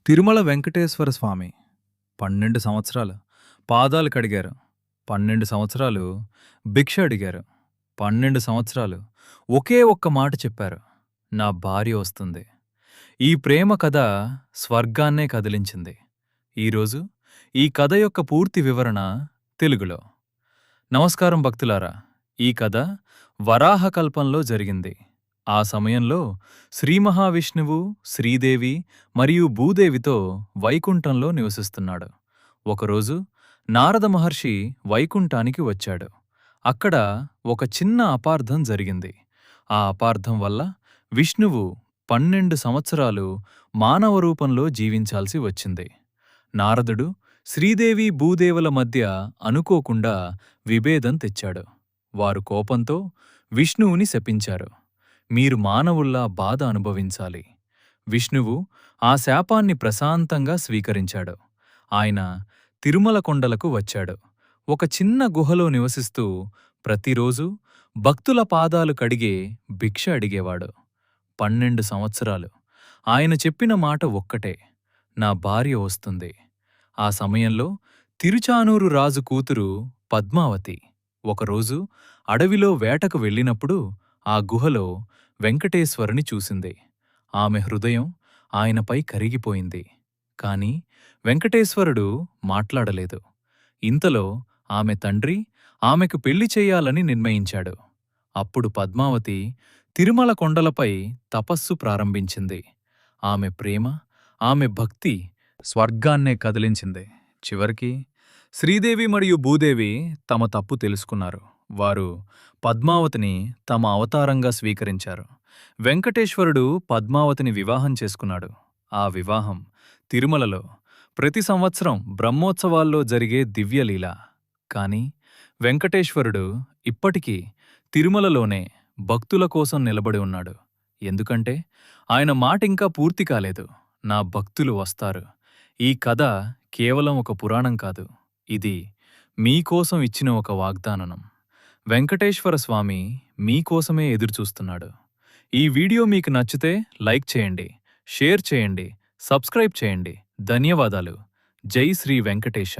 తిరుమల వెంకటేశ్వర స్వామి 12 సంవత్సరాలు పాదాలు కడిగారు. 12 సంవత్సరాలు భిక్ష అడిగారు. 12 సంవత్సరాలు ఒకే ఒక్క మాట చెప్పారు. నా భార్య వస్తుంది. ఈ ప్రేమ కథ స్వర్గాన్నే కదిలించింది. ఈరోజు ఈ కథ యొక్క పూర్తి వివరణ తెలుగులో. నమస్కారం భక్తులారా. ఈ కథ వరాహకల్పంలో జరిగింది. ఆ సమయంలో శ్రీ మహావిష్ణువు, శ్రీదేవి మరియు భూదేవితో వైకుంఠంలో నివసిస్తున్నాడు. ఒకరోజు నారద మహర్షి వైకుంఠానికి వచ్చాడు. అక్కడ ఒక చిన్న అపార్థం జరిగింది. ఆ అపార్థం వల్ల విష్ణువు 12 సంవత్సరాలు మానవ రూపంలో జీవించాల్సి వచ్చింది. నారదుడు శ్రీదేవి భూదేవుల మధ్య అనుకోకుండా విభేదం తెచ్చాడు. వారు కోపంతో విష్ణువుని శపించారు. మీరు మానవుల్లా బాధ అనుభవించాలి. విష్ణువు ఆ శాపాన్ని ప్రశాంతంగా స్వీకరించాడు. ఆయన తిరుమల కొండలకు వచ్చాడు. ఒక చిన్న గుహలో నివసిస్తూ ప్రతిరోజూ భక్తుల పాదాలు కడిగే భిక్ష అడిగేవాడు. 12 సంవత్సరాలు ఆయన చెప్పిన మాట ఒక్కటే, నా భార్య వస్తుంది. ఆ సమయంలో తిరుచానూరు రాజు కూతురు పద్మావతి ఒకరోజు అడవిలో వేటకు వెళ్ళినప్పుడు ఆ గుహలో వెంకటేశ్వరుని చూసింది. ఆమె హృదయం ఆయనపై కరిగిపోయింది. కాని వెంకటేశ్వరుడు మాట్లాడలేదు. ఇంతలో ఆమె తండ్రి ఆమెకు పెళ్లి చెయ్యాలని నిర్ణయించాడు. అప్పుడు పద్మావతి తిరుమల కొండలపై తపస్సు ప్రారంభించింది. ఆమె ప్రేమ, ఆమె భక్తి స్వర్గాన్నే కదిలించింది. చివరికి శ్రీదేవి మరియు భూదేవి తమ తప్పు తెలుసుకున్నారు. వారు పద్మావతిని తమ అవతారంగా స్వీకరించారు. వెంకటేశ్వరుడు పద్మావతిని వివాహం చేసుకున్నాడు. ఆ వివాహం తిరుమలలో ప్రతి సంవత్సరం బ్రహ్మోత్సవాల్లో జరిగే దివ్యలీల. కాని వెంకటేశ్వరుడు ఇప్పటికీ తిరుమలలోనే భక్తుల కోసం నిలబడి ఉన్నాడు. ఎందుకంటే ఆయన మాటింకా పూర్తి కాలేదు. నా భక్తులు వస్తారు. ఈ కథ కేవలం ఒక పురాణం కాదు. ఇది మీకోసం ఇచ్చిన ఒక వాగ్దానం. వెంకటేశ్వర స్వామి మీకోసమే ఎదురుచూస్తున్నాడు. ఈ వీడియో మీకు నచ్చితే లైక్ చేయండి, షేర్ చేయండి, సబ్స్క్రైబ్ చేయండి. ధన్యవాదాలు. జై శ్రీ వెంకటేశ.